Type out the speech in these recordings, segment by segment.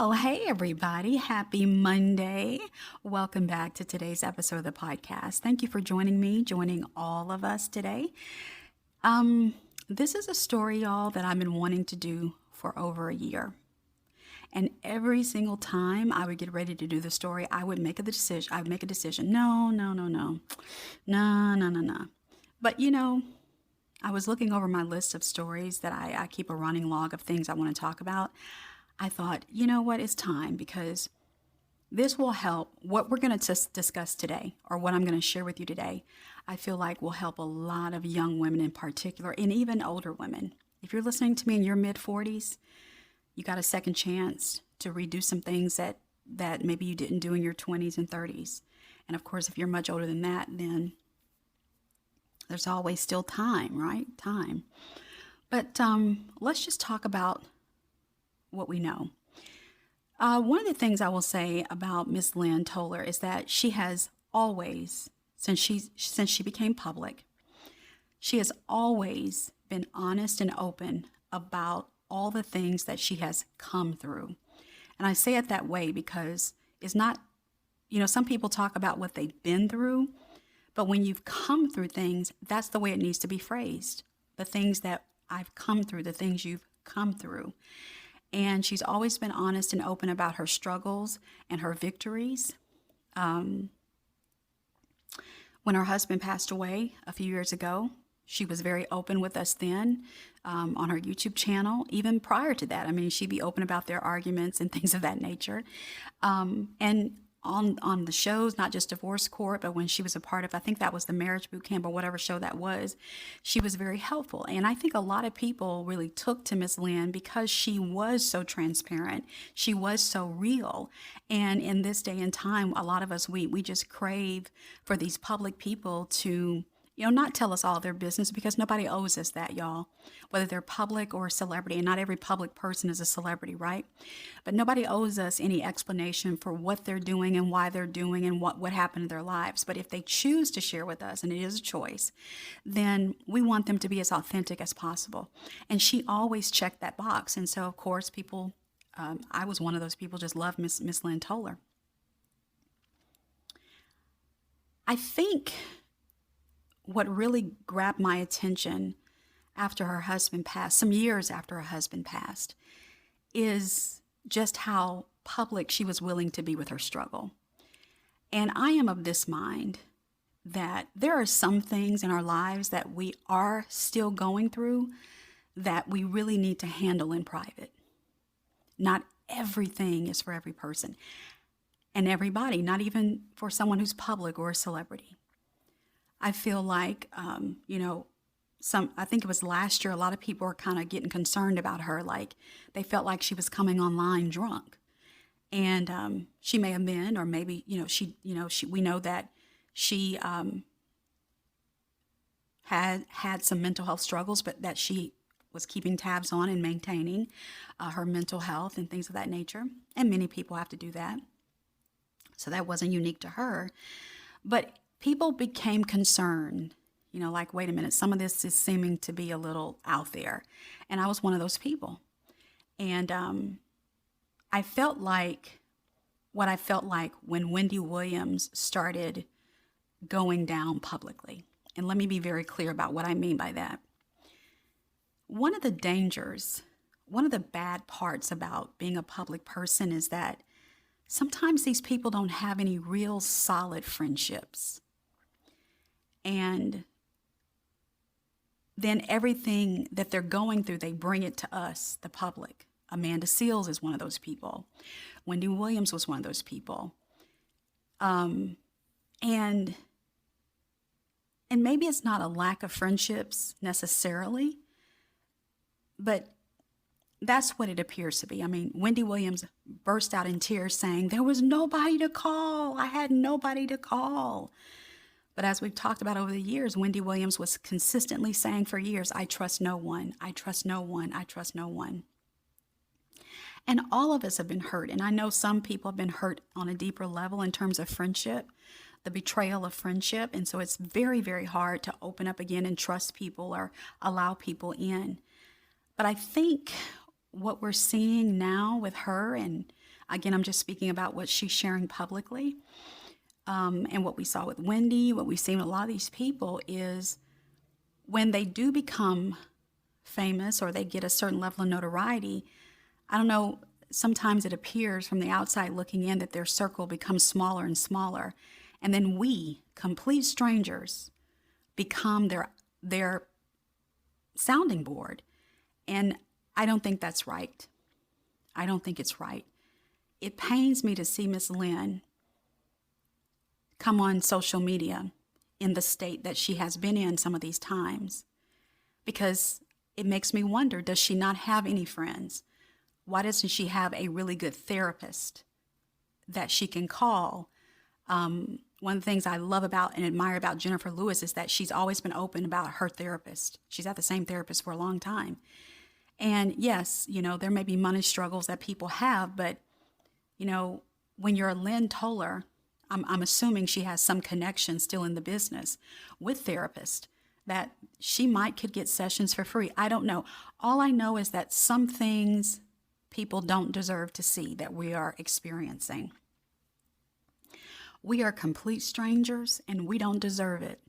Well, hey everybody, happy Monday. Welcome back to today's episode of the podcast. Thank you for joining me, joining all of us today. This is a story, y'all, that I've been wanting to do for over a year. And every single time I would get ready to do the story, I would make a decision. I would make a decision. No, no, no, no. No, no, no, no. But I was looking over my list of stories that I keep a running log of things I want to talk about. I thought, you know what, it's time because this will help. What we're going to discuss today, or what I'm going to share with you today, I feel like will help a lot of young women in particular, and even older women. If you're listening to me in your mid-40s, you got a second chance to redo some things that maybe you didn't do in your 20s and 30s. And of course, if you're much older than that, then there's always still time, right? Time. But let's just talk about what we know. One of the things I will say about Miss Lynn Toler is that she has always, since she became public, she has always been honest and open about all the things that she has come through. And I say it that way because it's not, some people talk about what they've been through, but when you've come through things, that's the way it needs to be phrased. The things that I've come through, the things you've come through. And she's always been honest and open about her struggles and her victories. When her husband passed away a few years ago, she was very open with us then on her YouTube channel. Even prior to that, she'd be open about their arguments and things of that nature. And on the shows, not just Divorce Court, but when she was a part of, I think that was the Marriage Boot Camp or whatever show that was, she was very helpful. And I think a lot of people really took to Miss Lynn because she was so transparent. She was so real. And in this day and time, a lot of us, we just crave for these public people to not tell us all their business because nobody owes us that, y'all, whether they're public or a celebrity. And not every public person is a celebrity, right? But nobody owes us any explanation for what they're doing and why they're doing and what happened in their lives. But if they choose to share with us, and it is a choice, then we want them to be as authentic as possible. And she always checked that box. And so, of course, people, I was one of those people, just loved Miss Lynn Toler. I think what really grabbed my attention after her husband passed, some years after her husband passed, is just how public she was willing to be with her struggle. And I am of this mind that there are some things in our lives that we are still going through that we really need to handle in private. Not everything is for every person and everybody, not even for someone who's public or a celebrity. I feel like, I think it was last year, a lot of people were kind of getting concerned about her. Like they felt like she was coming online drunk. And she may have been, or maybe, we know that she had some mental health struggles, but that she was keeping tabs on and maintaining her mental health and things of that nature. And many people have to do that. So that wasn't unique to her. But people became concerned, like, wait a minute, some of this is seeming to be a little out there. And I was one of those people. And I felt like what I felt like when Wendy Williams started going down publicly. And let me be very clear about what I mean by that. One of the dangers, one of the bad parts about being a public person is that sometimes these people don't have any real solid friendships. And then everything that they're going through, they bring it to us, the public. Amanda Seales is one of those people. Wendy Williams was one of those people. And maybe it's not a lack of friendships necessarily, but that's what it appears to be. Wendy Williams burst out in tears saying, there was nobody to call. I had nobody to call. But as we've talked about over the years, Wendy Williams was consistently saying for years, I trust no one, I trust no one, I trust no one. And all of us have been hurt. And I know some people have been hurt on a deeper level in terms of friendship, the betrayal of friendship. And so it's very, very hard to open up again and trust people or allow people in. But I think what we're seeing now with her, and Again, I'm just speaking about what she's sharing publicly. And what we saw with Wendy, what we've seen with a lot of these people is when they do become famous or they get a certain level of notoriety, I don't know, sometimes it appears from the outside looking in that their circle becomes smaller and smaller. And then we, complete strangers, become their sounding board. And I don't think that's right. I don't think it's right. It pains me to see Miss Lynn come on social media in the state that she has been in some of these times, because it makes me wonder, does she not have any friends? Why doesn't she have a really good therapist that she can call? One of the things I love about and admire about Jennifer Lewis is that she's always been open about her therapist. She's had the same therapist for a long time. And yes, there may be money struggles that people have, but, when you're a Lynn Toler, I'm assuming she has some connection still in the business with therapists that she could get sessions for free. I don't know. All I know is that some things people don't deserve to see that we are experiencing. We are complete strangers and we don't deserve it.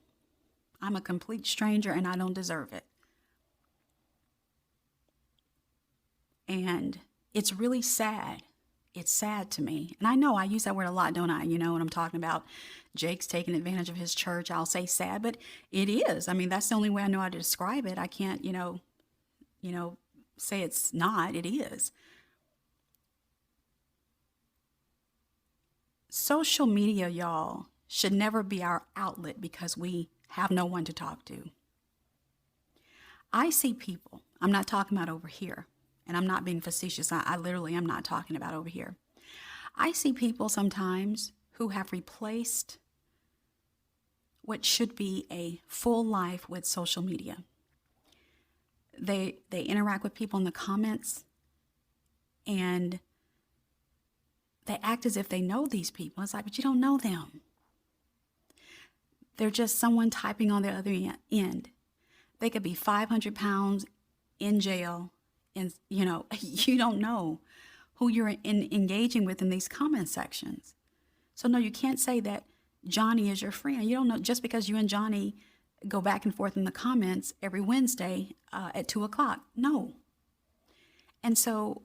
I'm a complete stranger and I don't deserve it. And it's really sad. It's sad to me. And I know I use that word a lot, don't I? When I'm talking about Jake's taking advantage of his church, I'll say sad, but it is. I mean, that's the only way I know how to describe it. I can't, say it's not. It is. Social media, y'all, should never be our outlet because we have no one to talk to. I see people, I'm not talking about over here, and I'm not being facetious. I literally am not talking about over here. I see people sometimes who have replaced what should be a full life with social media. They interact with people in the comments and they act as if they know these people. It's like, but you don't know them. They're just someone typing on the other end. They could be 500 pounds in jail. And, you don't know who you're engaging with in these comment sections. So, no, you can't say that Johnny is your friend. You don't know just because you and Johnny go back and forth in the comments every Wednesday at 2:00. No. And so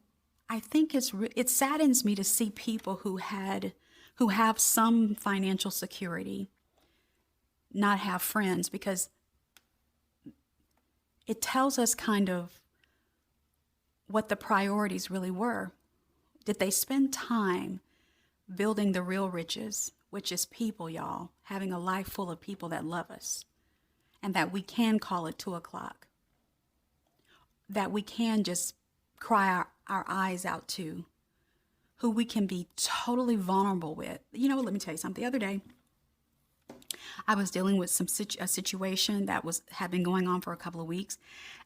I think it saddens me to see people who have some financial security not have friends, because it tells us kind of what the priorities really were. Did they spend time building the real riches, which is people, y'all, having a life full of people that love us and that we can call at 2:00, that we can just cry our eyes out to, who we can be totally vulnerable with. Let me tell you something. The other day, I was dealing with a situation that had been going on for a couple of weeks,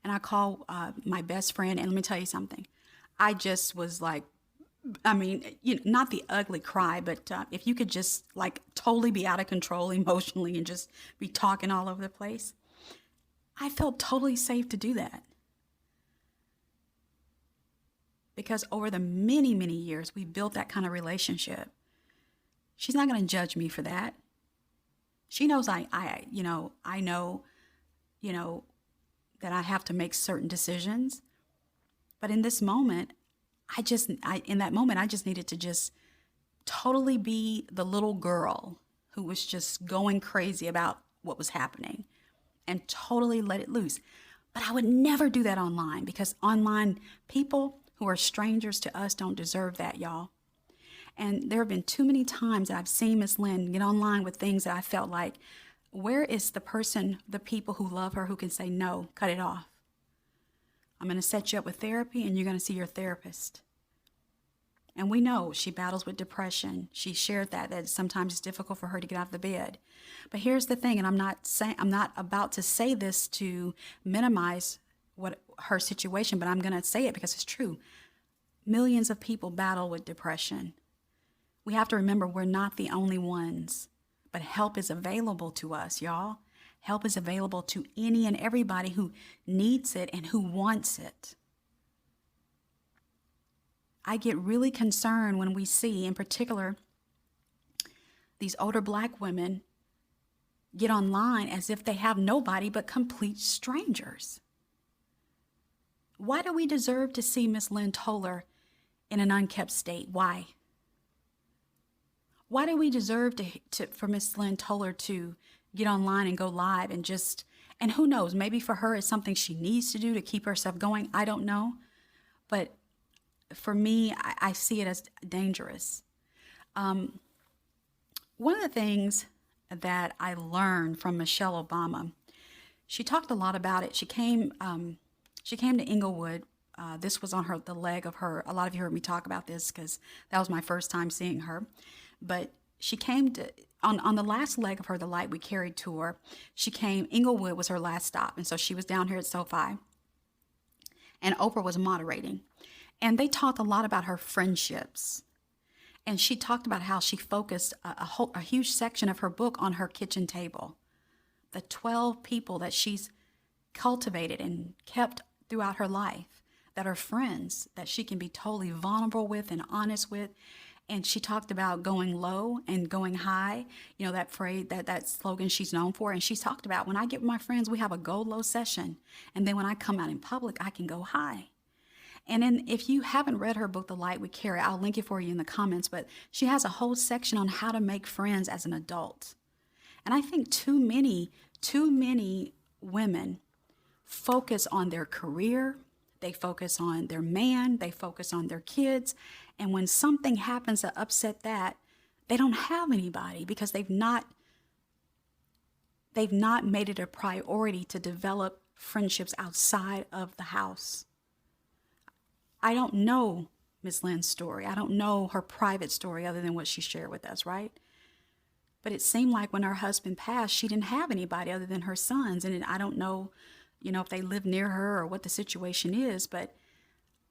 and I called my best friend, and let me tell you something. I just was like, not the ugly cry, but if you could just totally be out of control emotionally and just be talking all over the place, I felt totally safe to do that. Because over the many, many years, we built that kind of relationship. She's not going to judge me for that. She knows I know, that I have to make certain decisions. But in this moment, I just needed to just totally be the little girl who was just going crazy about what was happening and totally let it loose. But I would never do that online, because online people who are strangers to us don't deserve that, y'all. And there have been too many times that I've seen Miss Lynn get online with things that I felt like, where is the people who love her who can say, no, cut it off. I'm going to set you up with therapy and you're going to see your therapist. And we know she battles with depression. She shared that sometimes it's difficult for her to get out of the bed. But here's the thing, and I'm not about to say this to minimize her situation, but I'm going to say it because it's true. Millions of people battle with depression. We have to remember we're not the only ones, but help is available to us, y'all. Help is available to any and everybody who needs it and who wants it. I get really concerned when we see, in particular, these older Black women get online as if they have nobody but complete strangers. Why do we deserve to see Miss Lynn Toler in an unkept state? Why? Why do we deserve for Miss Lynn Toler to get online and go live and who knows, maybe for her it's something she needs to do to keep herself going. I don't know. But for me, I see it as dangerous. One of the things that I learned from Michelle Obama, she talked a lot about it. She came to Inglewood. This was on the leg of her. A lot of you heard me talk about this because that was my first time seeing her. But she came on the last leg of her The Light We Carry tour. Inglewood was her last stop. And so she was down here at SoFi. And Oprah was moderating. And they talked a lot about her friendships. And she talked about how she focused a huge section of her book on her kitchen table. The 12 people that she's cultivated and kept throughout her life that are friends, that she can be totally vulnerable with and honest with. And she talked about going low and going high, that phrase, that slogan she's known for. And she's talked about, when I get with my friends, we have a go low session. And then when I come out in public, I can go high. And then if you haven't read her book, The Light We Carry, I'll link it for you in the comments, but she has a whole section on how to make friends as an adult. And I think too many women focus on their career, they focus on their man, they focus on their kids. And when something happens to upset that, they don't have anybody because they've not made it a priority to develop friendships outside of the house. I don't know Miss Lynn's story. I don't know her private story other than what she shared with us, right? But it seemed like when her husband passed, she didn't have anybody other than her sons. And I don't know, if they live near her or what the situation is, but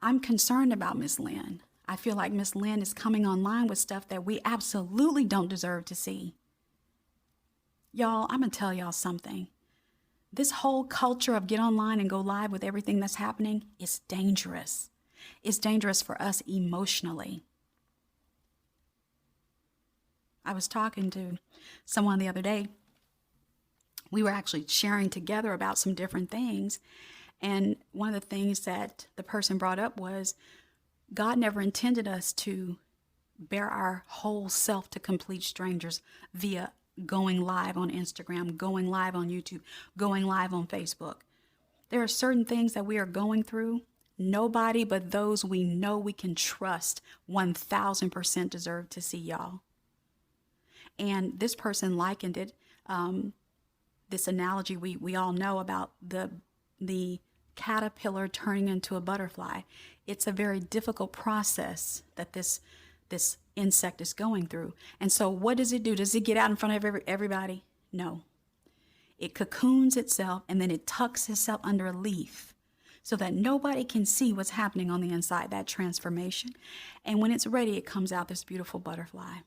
I'm concerned about Miss Lynn. I feel like Miss Lynn is coming online with stuff that we absolutely don't deserve to see. Y'all, I'm going to tell y'all something. This whole culture of get online and go live with everything that's happening is dangerous. It's dangerous for us emotionally. I was talking to someone the other day. We were actually sharing together about some different things. And one of the things that the person brought up was God never intended us to bear our whole self to complete strangers via going live on Instagram, going live on YouTube, going live on Facebook. There are certain things that we are going through. Nobody but those we know we can trust 1,000% deserve to see y'all. And this person likened it, this analogy we all know about the caterpillar turning into a butterfly. It's a very difficult process that this insect is going through. And so what does it do? Does it get out in front of everybody? No. It cocoons itself and then it tucks itself under a leaf so that nobody can see what's happening on the inside, that transformation. And when it's ready, it comes out this beautiful butterfly.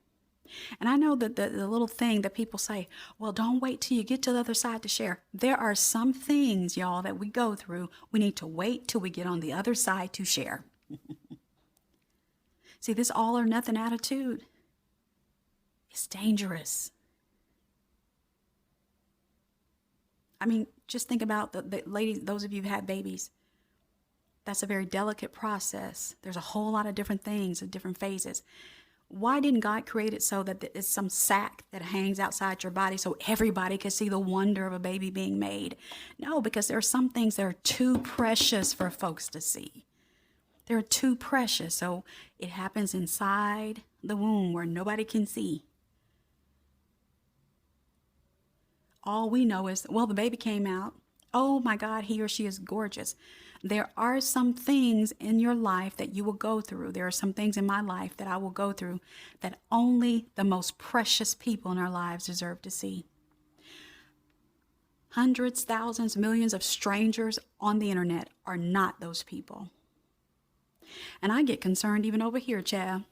And I know that the little thing that people say, well, don't wait till you get to the other side to share. There are some things, y'all, that we go through. We need to wait till we get on the other side to share. See, this all or nothing attitude is dangerous. I mean, just think about the ladies, those of you who have babies. That's a very delicate process. There's a whole lot of different things and different phases. Why didn't God create it so that it's some sack that hangs outside your body so everybody can see the wonder of a baby being made? No, because there are some things that are too precious for folks to see. They're too precious, so it happens inside the womb where nobody can see. All we know is, well, the baby came out. Oh my God, he or she is gorgeous. There are some things in your life that you will go through. There are some things in my life that I will go through that only the most precious people in our lives deserve to see. Hundreds, thousands, millions of strangers on the internet are not those people. And I get concerned even over here, child.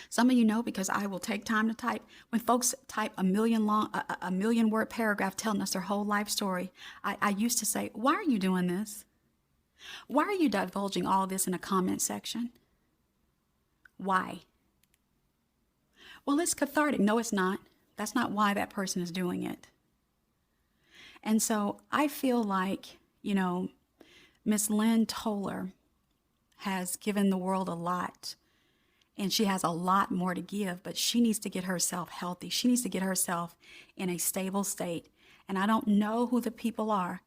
Some of you know because I will take time to type. When folks type a million word paragraph telling us their whole life story, I used to say, why are you doing this? Why are you divulging all this in a comment section? Why? Well, it's cathartic. No, it's not. That's not why that person is doing it. And so I feel like, Miss Lynn Toler has given the world a lot, and she has a lot more to give, but she needs to get herself healthy. She needs to get herself in a stable state. And I don't know who the people are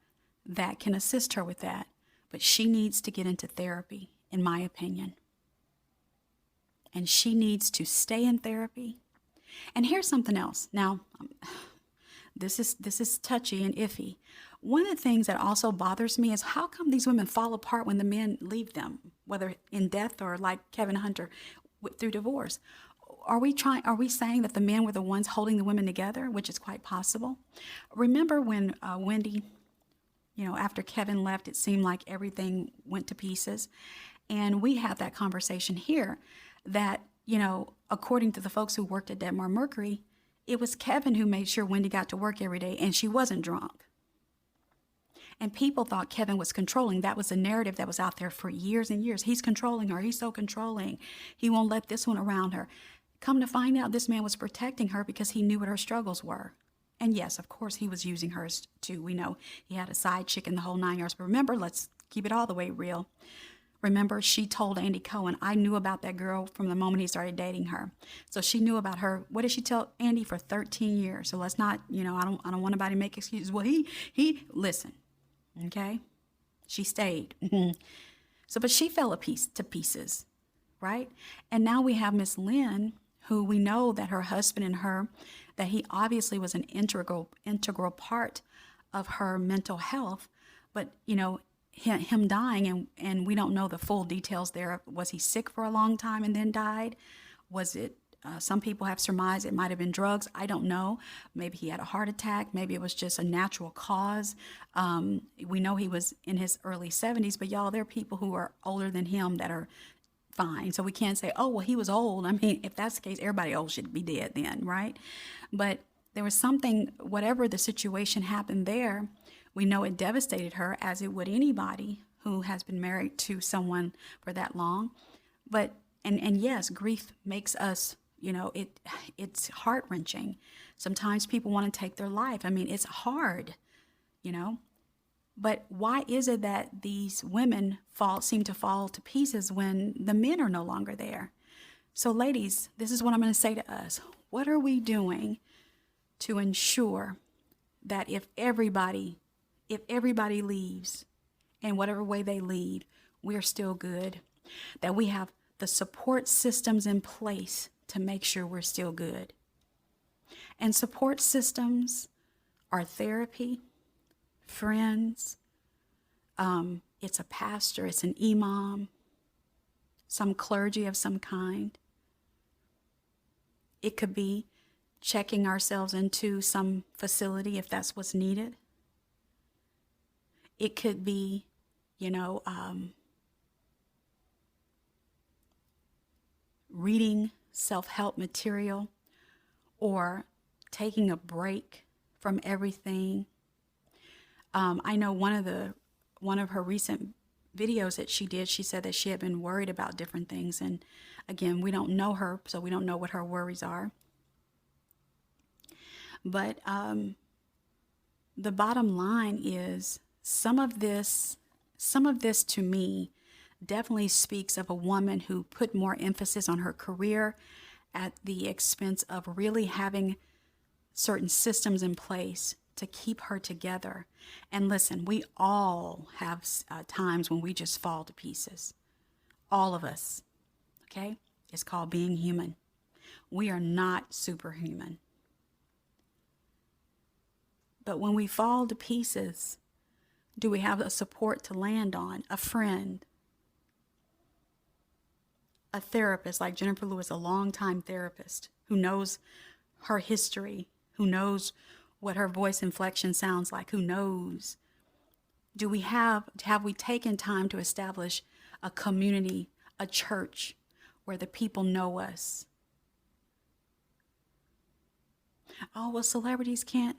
that can assist her with that, but she needs to get into therapy, in my opinion. And she needs to stay in therapy. And here's something else. Now, this is touchy and iffy. One of the things that also bothers me is how come these women fall apart when the men leave them, whether in death or like Kevin Hunter through divorce. Are we saying that the men were the ones holding the women together, which is quite possible? Remember when Wendy, after Kevin left, it seemed like everything went to pieces. And we had that conversation here that, according to the folks who worked at Detmar Mercury, it was Kevin who made sure Wendy got to work every day and she wasn't drunk. And people thought Kevin was controlling. That was a narrative that was out there for years and years. He's controlling her. He's so controlling. He won't let this one around her. Come to find out, this man was protecting her because he knew what her struggles were. And yes, of course, he was using hers too. We know he had a side chick in the whole 9 yards. But remember, let's keep it all the way real. Remember, she told Andy Cohen, I knew about that girl from the moment he started dating her. So she knew about her. What did she tell Andy? For 13 years. So let's not, I don't want anybody to make excuses. Well, he listen, okay? She stayed. So, but she fell to pieces, right? And now we have Miss Lynn, who we know that her husband and her, that he obviously was an integral part of her mental health. But, him dying, and we don't know the full details there. Was he sick for a long time and then died? Was it, some people have surmised it might have been drugs. I don't know. Maybe he had a heart attack. Maybe it was just a natural cause. We know he was in his early 70s, but y'all, there are people who are older than him that are fine. So we can't say, oh, well, he was old. I mean, if that's the case, everybody old should be dead then, right? But there was something, whatever the situation happened there, we know it devastated her, as it would anybody who has been married to someone for that long. But, and yes, grief makes us, it's heart-wrenching. Sometimes people want to take their life. I mean, it's hard, But why is it that these women seem to fall to pieces when the men are no longer there? So ladies, this is what I'm going to say to us. What are we doing to ensure that if everybody leaves, in whatever way they leave, we're still good? That we have the support systems in place to make sure we're still good. And support systems are therapy, friends, it's a pastor, it's an imam, some clergy of some kind. It could be checking ourselves into some facility if that's what's needed. It could be, reading self-help material or taking a break from everything. I know one of her recent videos that she did, she said that she had been worried about different things. And again, we don't know her, so we don't know what her worries are. But the bottom line is some of this to me definitely speaks of a woman who put more emphasis on her career at the expense of really having certain systems in place to keep her together. And listen, we all have times when we just fall to pieces. All of us, okay? It's called being human. We are not superhuman. But when we fall to pieces, do we have a support to land on? A friend, a therapist like Jennifer Lewis, a longtime therapist who knows her history, who knows what her voice inflection sounds like, who knows? Have we taken time to establish a community, a church where the people know us? Oh, well, celebrities can't,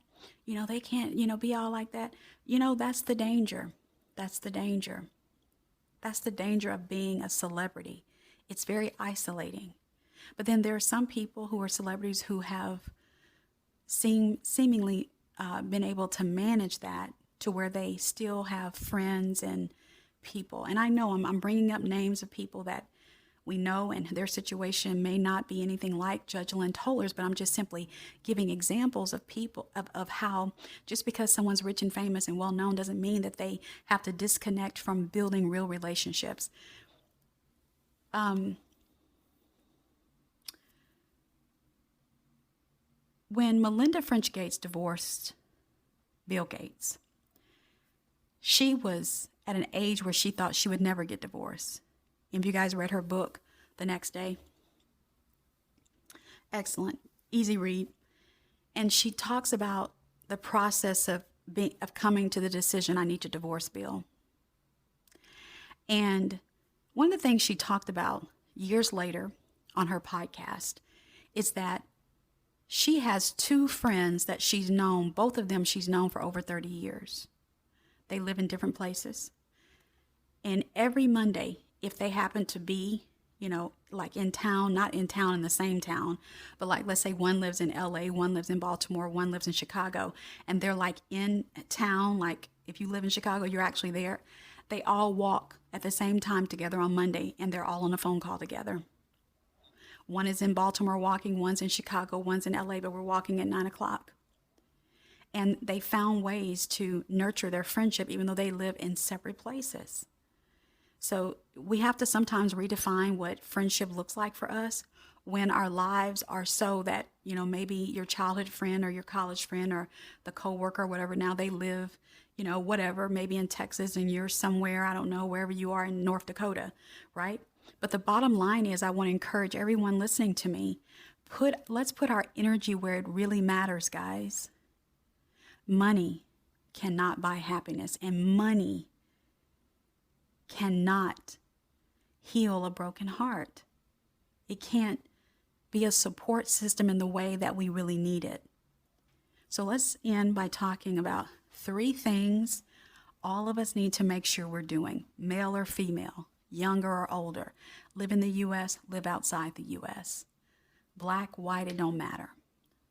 they can't, be all like that. That's the danger. That's the danger. That's the danger of being a celebrity. It's very isolating. But then there are some people who are celebrities who have seemingly been able to manage that to where they still have friends and people. And I know I'm bringing up names of people that we know, and their situation may not be anything like Judge Lynn Toler's, but I'm just simply giving examples of people, of how just because someone's rich and famous and well known doesn't mean that they have to disconnect from building real relationships. When Melinda French Gates divorced Bill Gates, she was at an age where she thought she would never get divorced. Have you guys read her book, The Next Day? Excellent, easy read. And she talks about the process of coming to the decision, I need to divorce Bill. And one of the things she talked about years later on her podcast is that she has two friends that she's known, both of them she's known for over 30 years. They live in different places. And every Monday, if they happen to be, like in town, not in town in the same town, but like let's say one lives in LA, one lives in Baltimore, one lives in Chicago, and they're like in town, like if you live in Chicago, you're actually there. They all walk at the same time together on Monday, and they're all on a phone call together. One is in Baltimore walking, one's in Chicago, one's in LA, but we're walking at 9:00. And they found ways to nurture their friendship even though they live in separate places. So we have to sometimes redefine what friendship looks like for us when our lives are so that, maybe your childhood friend or your college friend or the coworker or whatever, now they live, whatever, maybe in Texas and you're somewhere, I don't know, wherever you are in North Dakota, right? But the bottom line is I want to encourage everyone listening to me, let's put our energy where it really matters, guys. Money cannot buy happiness, and money cannot heal a broken heart. It can't be a support system in the way that we really need it. So let's end by talking about 3 things all of us need to make sure we're doing, male or female, younger or older, live in the U.S., live outside the U.S. Black, white, it don't matter.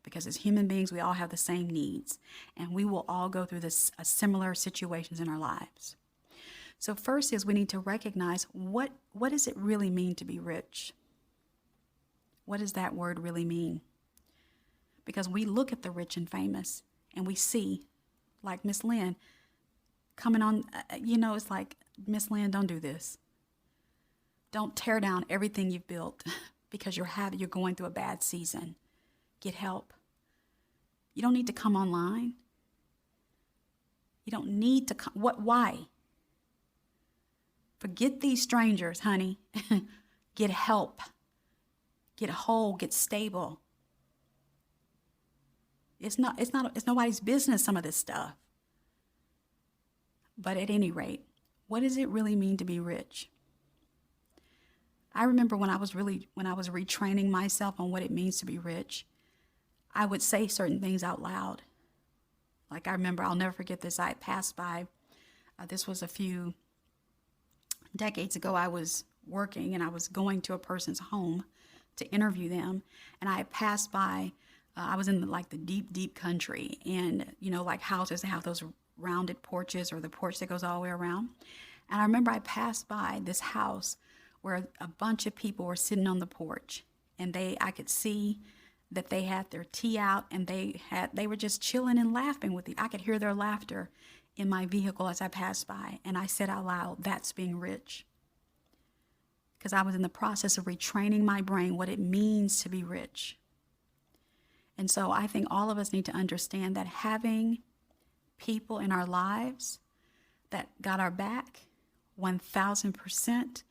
Because as human beings, we all have the same needs, and we will all go through similar situations in our lives. So first is we need to recognize what does it really mean to be rich? What does that word really mean? Because we look at the rich and famous, and we see, like Miss Lynn, coming on, it's like, Miss Lynn, don't do this. Don't tear down everything you've built because you're going through a bad season. Get help. You don't need to come online. You don't need to come. Why? Forget these strangers, honey. Get help. Get whole, get stable. It's nobody's business, some of this stuff. But at any rate, what does it really mean to be rich? I remember when I was retraining myself on what it means to be rich, I would say certain things out loud. Like I remember, I'll never forget this. I passed by, this was a few decades ago. I was working and I was going to a person's home to interview them. And I passed by, I was in the deep, deep country. And, like houses that have those rounded porches or the porch that goes all the way around. And I remember I passed by this house where a bunch of people were sitting on the porch. And I could see that they had their tea out and they were just chilling and laughing with I could hear their laughter in my vehicle as I passed by. And I said out loud, that's being rich. Because I was in the process of retraining my brain what it means to be rich. And so I think all of us need to understand that having people in our lives that got our back 1,000%,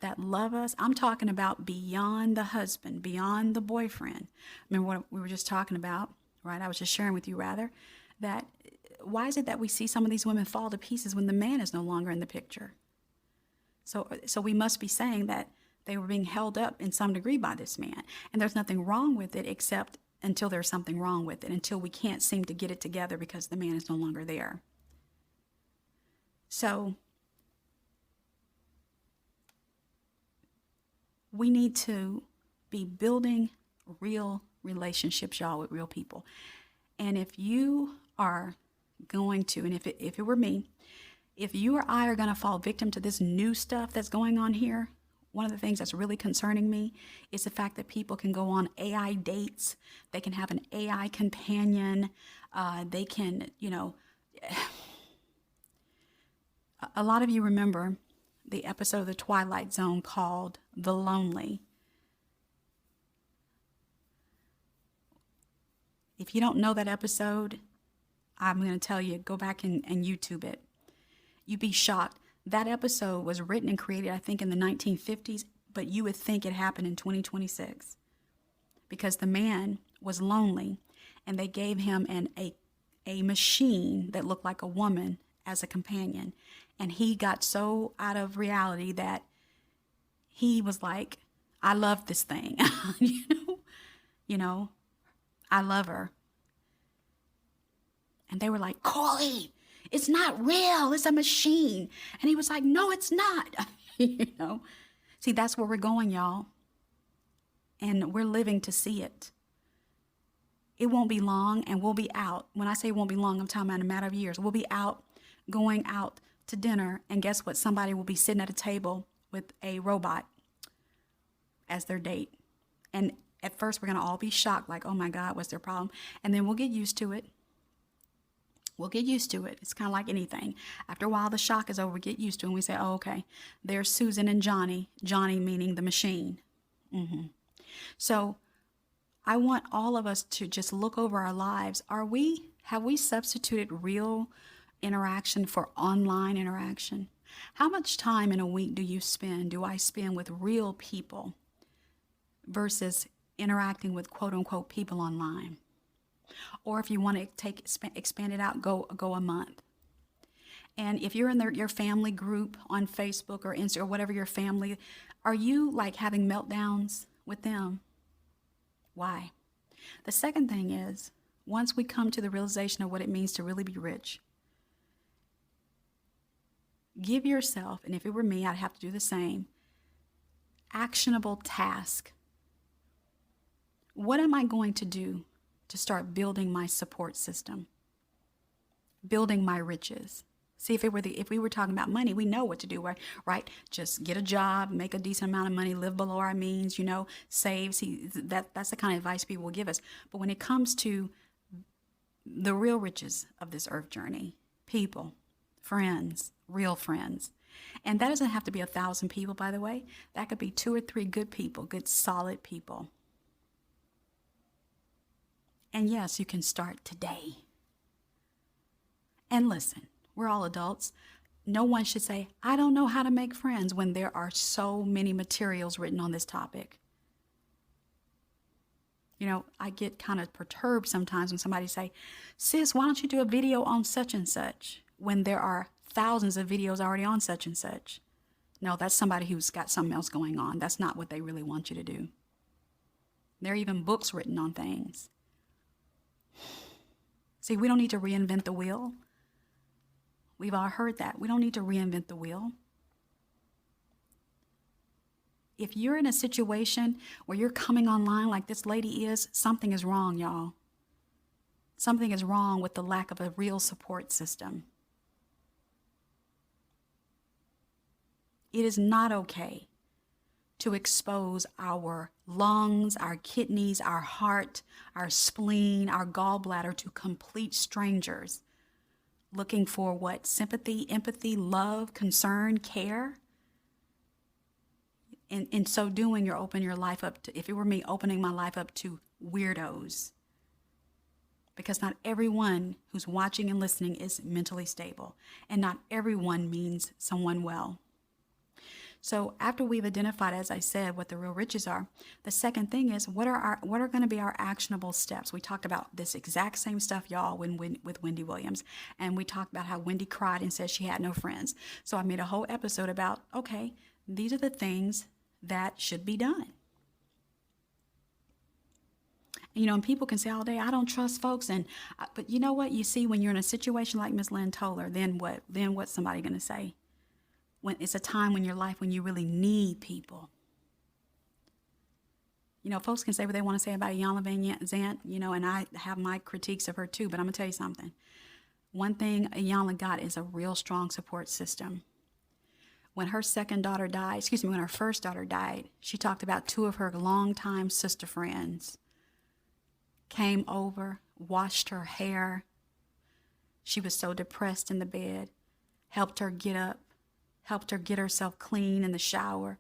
that love us. I'm talking about beyond the husband, beyond the boyfriend. Remember what we were just talking about, right? I was just sharing with you rather, that why is it that we see some of these women fall to pieces when the man is no longer in the picture? So we must be saying that they were being held up in some degree by this man. And there's nothing wrong with it except until there's something wrong with it, until we can't seem to get it together because the man is no longer there. So We need to be building real relationships, y'all, with real people. And if you are going to, and if it were me, if you or I are going to fall victim to this new stuff that's going on here, one of the things that's really concerning me is the fact that people can go on AI dates. They can have an AI companion. They can, a lot of you remember the episode of The Twilight Zone called The Lonely. If you don't know that episode, I'm going to tell you, go back and YouTube it. You'd be shocked. That episode was written and created, I think, in the 1950s, but you would think it happened in 2026 because the man was lonely and they gave him a machine that looked like a woman as a companion. And he got so out of reality that he was like, I love this thing. I love her. And they were like, Corey, it's not real. It's a machine. And he was like, no, it's not. See, that's where we're going, y'all. And we're living to see it. It won't be long and we'll be out. When I say it won't be long, I'm talking about in a matter of years. We'll be out, going out to dinner. And guess what? Somebody will be sitting at a table with a robot as their date. And at first we're going to all be shocked, like, oh my God, what's their problem? And then we'll get used to it. We'll get used to it. It's kind of like anything. After a while, the shock is over. We get used to it, and we say, oh, okay, there's Susan and Johnny. Johnny meaning the machine. So I want all of us to just look over our lives. Have we substituted real interaction for online interaction? How much time in a week do I spend with real people versus interacting with quote unquote people online? Or if you want to expand it out, go a month. And if you're in your family group on Facebook or Insta or whatever your family, are you like having meltdowns with them? Why? The second thing is, once we come to the realization of what it means to really be rich, give yourself, and if it were me, I'd have to do the same, actionable task. What am I going to do to start building my support system, building my riches? See, if we were talking about money, we know what to do, right? Just get a job, make a decent amount of money, live below our means, save. See, that's the kind of advice people will give us. But when it comes to the real riches of this earth journey, people, friends, real friends, and that doesn't have to be 1,000 people, by the way. That could be 2 or 3 good people, good, solid people. And yes, you can start today. And listen, we're all adults. No one should say, I don't know how to make friends when there are so many materials written on this topic. I get kind of perturbed sometimes when somebody say, sis, why don't you do a video on such and such when there are thousands of videos already on such and such? No, that's somebody who's got something else going on. That's not what they really want you to do. There are even books written on things. See, we don't need to reinvent the wheel. We've all heard that. We don't need to reinvent the wheel. If you're in a situation where you're coming online like this lady is, something is wrong, y'all. Something is wrong with the lack of a real support system. It is not okay to expose our lungs, our kidneys, our heart, our spleen, our gallbladder to complete strangers looking for what? Sympathy, empathy, love, concern, care. In so doing, you're opening your life up to, if it were me, opening my life up to weirdos. Because not everyone who's watching and listening is mentally stable. And not everyone means someone well. So after we've identified, as I said, what the real riches are, the second thing is what are going to be our actionable steps? We talked about this exact same stuff, y'all, with Wendy Williams. And we talked about how Wendy cried and said she had no friends. So I made a whole episode about, okay, these are the things that should be done. And people can say all day, I don't trust folks. But you know what? You see, when you're in a situation like Miss Lynn Toler, then what? Then what's somebody going to say? When it's a time in your life when you really need people. Folks can say what they want to say about Iyanla Zant, and I have my critiques of her too, but I'm going to tell you something. One thing Iyanla got is a real strong support system. When her when her first daughter died, she talked about two of her longtime sister friends came over, washed her hair. She was so depressed in the bed, helped her get up, helped her get herself clean in the shower.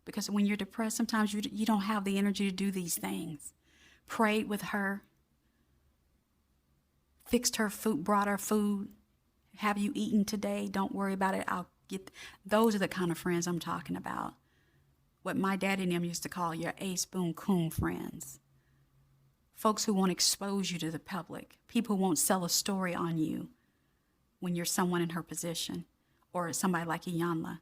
Because when you're depressed, sometimes you don't have the energy to do these things. Prayed with her, fixed her food, brought her food. Have you eaten today? Don't worry about it. Those are the kind of friends I'm talking about. What my daddy and them used to call your ace boom coon friends. Folks who won't expose you to the public. People who won't sell a story on you when you're someone in her position or somebody like Iyanla.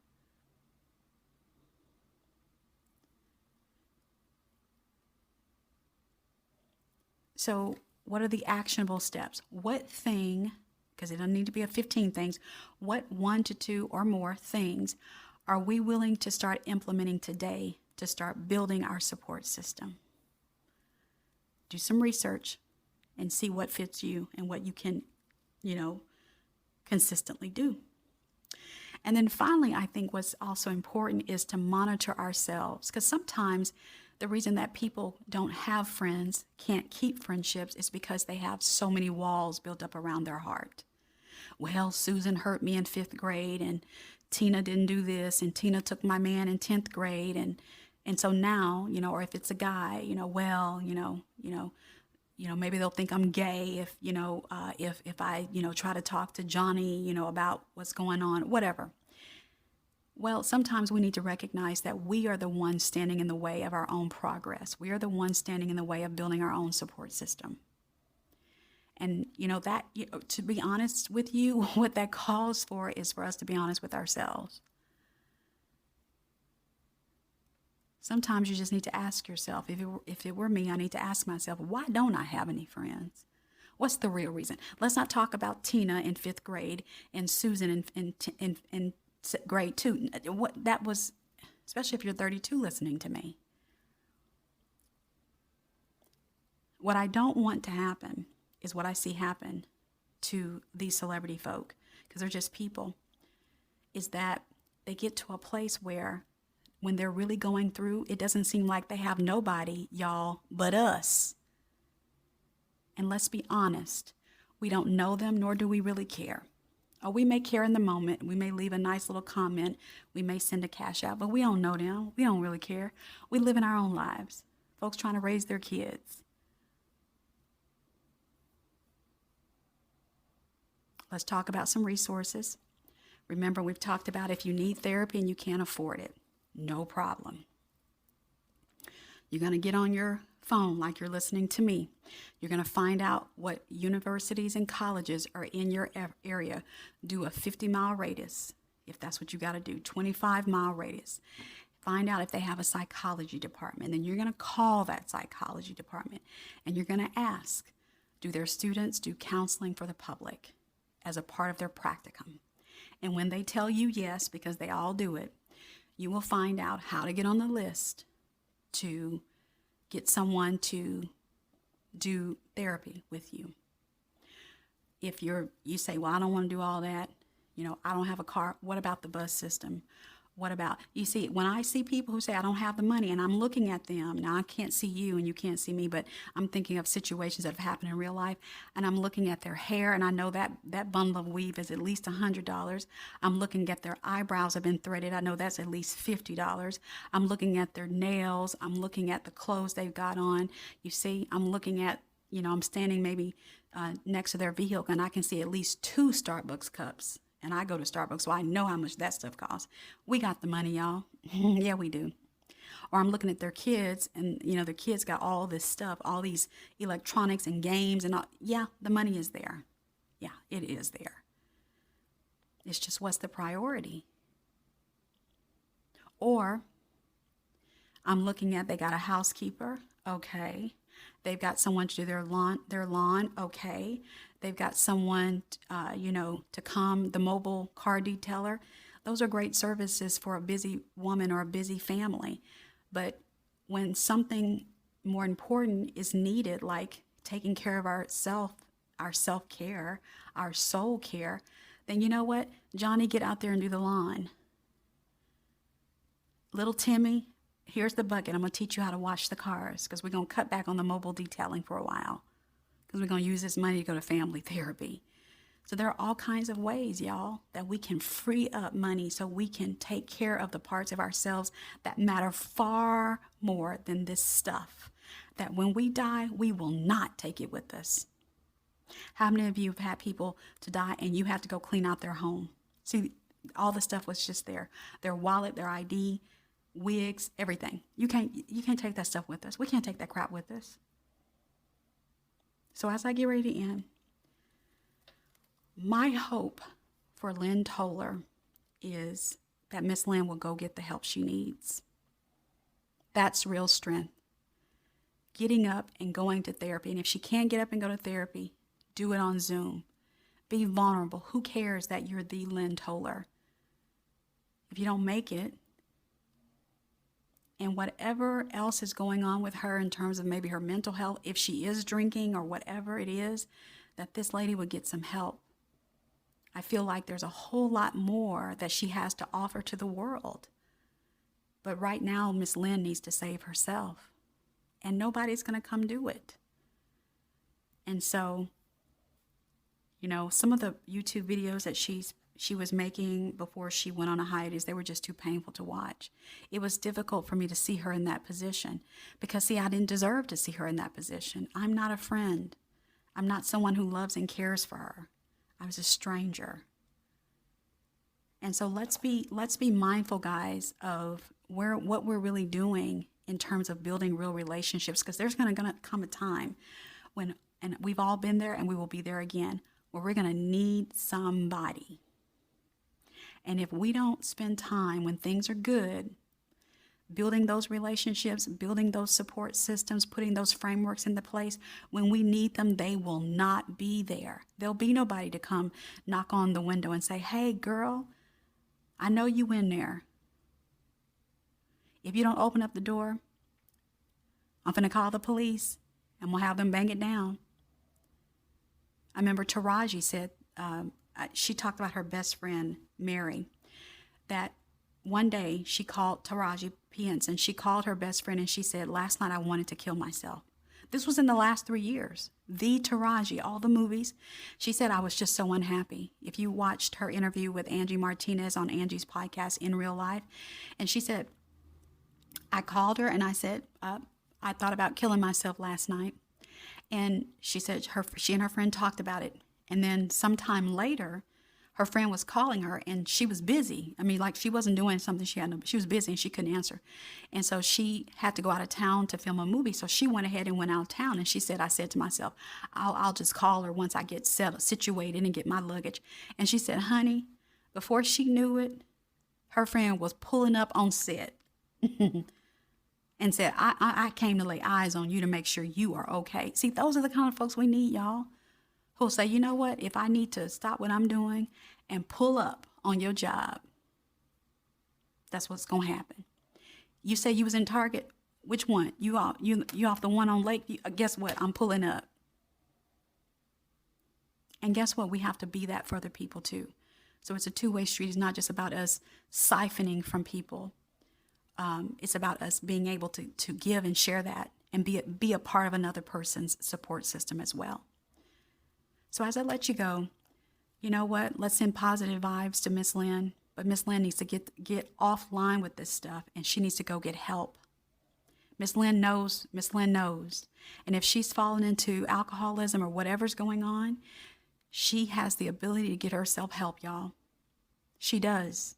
So what are the actionable steps? What thing, because it doesn't need to be 15 things, what 1 to 2 or more things are we willing to start implementing today to start building our support system? Do some research and see what fits you and what you can, consistently do. And then finally, I think what's also important is to monitor ourselves, because sometimes the reason that people don't have friends, can't keep friendships, is because they have so many walls built up around their heart. Well, Susan hurt me in 5th grade, and Tina didn't do this, and Tina took my man in 10th grade, and so now, or if it's a guy, maybe they'll think I'm gay if I, try to talk to Johnny, about what's going on, whatever. Well, sometimes we need to recognize that we are the ones standing in the way of our own progress. We are the ones standing in the way of building our own support system. And, to be honest with you, what that calls for is for us to be honest with ourselves. Sometimes you just need to ask yourself, if it were me, I need to ask myself, why don't I have any friends? What's the real reason? Let's not talk about Tina in 5th grade and Susan in grade 2. What that was, especially if you're 32 listening to me. What I don't want to happen is what I see happen to these celebrity folk, because they're just people, is that they get to a place where when they're really going through, it doesn't seem like they have nobody, y'all, but us. And let's be honest, we don't know them, nor do we really care. Or we may care in the moment. We may leave a nice little comment. We may send a cash out, but we don't know them. We don't really care. We live in our own lives. Folks trying to raise their kids. Let's talk about some resources. Remember, we've talked about if you need therapy and you can't afford it, no problem. You're going to get on your phone like you're listening to me. You're going to find out what universities and colleges are in your area. Do a 50-mile radius, if that's what you got to do, 25-mile radius. Find out if they have a psychology department. Then you're going to call that psychology department and you're going to ask, do their students do counseling for the public as a part of their practicum? And when they tell you yes, because they all do it, you will find out how to get on the list to get someone to do therapy with you. If you say, well, I don't want to do all that, I don't have a car, what about the bus system? What about, you see, when I see people who say, I don't have the money, and I'm looking at them, now I can't see you and you can't see me, but I'm thinking of situations that have happened in real life, and I'm looking at their hair, and I know that bundle of weave is at least $100. I'm looking at their eyebrows have been threaded. I know that's at least $50. I'm looking at their nails. I'm looking at the clothes they've got on. You see, I'm looking at, I'm standing maybe next to their vehicle, and I can see at least 2 Starbucks cups. And I go to Starbucks, so I know how much that stuff costs. We got the money, y'all. Yeah, we do. Or I'm looking at their kids, and, their kids got all this stuff, all these electronics and games and all. Yeah, the money is there. Yeah, it is there. It's just what's the priority? Or I'm looking at, they got a housekeeper. Okay. They've got someone to do their lawn. Okay. They've got someone, to come, the mobile car detailer. Those are great services for a busy woman or a busy family. But when something more important is needed, like taking care of our self-care, our soul care, then you know what? Johnny, get out there and do the lawn. Little Timmy, here's the bucket. I'm going to teach you how to wash the cars because we're going to cut back on the mobile detailing for a while because we're going to use this money to go to family therapy. So there are all kinds of ways, y'all, that we can free up money so we can take care of the parts of ourselves that matter far more than this stuff. That when we die, we will not take it with us. How many of you have had people to die and you have to go clean out their home? See, all the stuff was just there. Their wallet, their ID, wigs, everything. You can't take that stuff with us. We can't take that crap with us. So as I get ready to end, my hope for Lynn Toler is that Miss Lynn will go get the help she needs. That's real strength. Getting up and going to therapy. And if she can't get up and go to therapy, do it on Zoom. Be vulnerable. Who cares that you're the Lynn Toler? If you don't make it, and whatever else is going on with her in terms of maybe her mental health, if she is drinking or whatever it is, that this lady would get some help. I feel like there's a whole lot more that she has to offer to the world. But right now, Miss Lynn needs to save herself. And nobody's going to come do it. And so, you know, some of the YouTube videos that she was making before she went on a hiatus, they were just too painful to watch. It was difficult for me to see her in that position because, see, I didn't deserve to see her in that position. I'm not a friend. I'm not someone who loves and cares for her. I was a stranger. And so let's be mindful, guys, of what we're really doing in terms of building real relationships, because there's going to come a time when, and we've all been there and we will be there again, where we're going to need somebody. And if we don't spend time when things are good, building those relationships, building those support systems, putting those frameworks into place, when we need them, they will not be there. There'll be nobody to come knock on the window and say, hey, girl, I know you in there. If you don't open up the door, I'm going to call the police and we'll have them bang it down. I remember Taraji said, she talked about her best friend, Mary, that one day she called Taraji Pence and she called her best friend and she said, last night I wanted to kill myself. This was in the last 3 years. The Taraji, all the movies. She said, I was just so unhappy. If you watched her interview with Angie Martinez on Angie's podcast, In Real Life, and she said, I called her and I said, I thought about killing myself last night. And she said she and her friend talked about it. And then sometime later, her friend was calling her and she was busy. I mean, like she wasn't doing something she was busy and she couldn't answer. And so she had to go out of town to film a movie. So she went ahead and went out of town. And she said, I said to myself, I'll just call her once I get situated and get my luggage. And she said, honey, before she knew it, her friend was pulling up on set and said, I came to lay eyes on you to make sure you are okay. See, those are the kind of folks we need, y'all. Who'll say, you know what, if I need to stop what I'm doing and pull up on your job, that's what's going to happen. You say you was in Target. Which one? You off the one on Lake? Guess what? I'm pulling up. And guess what? We have to be that for other people too. So it's a two-way street. It's not just about us siphoning from people. It's about us being able to give and share that and be a part of another person's support system as well. So as I let you go, you know what? Let's send positive vibes to Miss Lynn. But Miss Lynn needs to get offline with this stuff, and she needs to go get help. Miss Lynn knows. And if she's fallen into alcoholism or whatever's going on, she has the ability to get herself help, y'all. She does.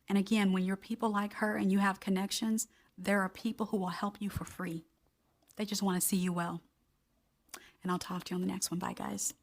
And again, when you're people like her and you have connections, there are people who will help you for free. They just want to see you well. And I'll talk to you on the next one. Bye, guys.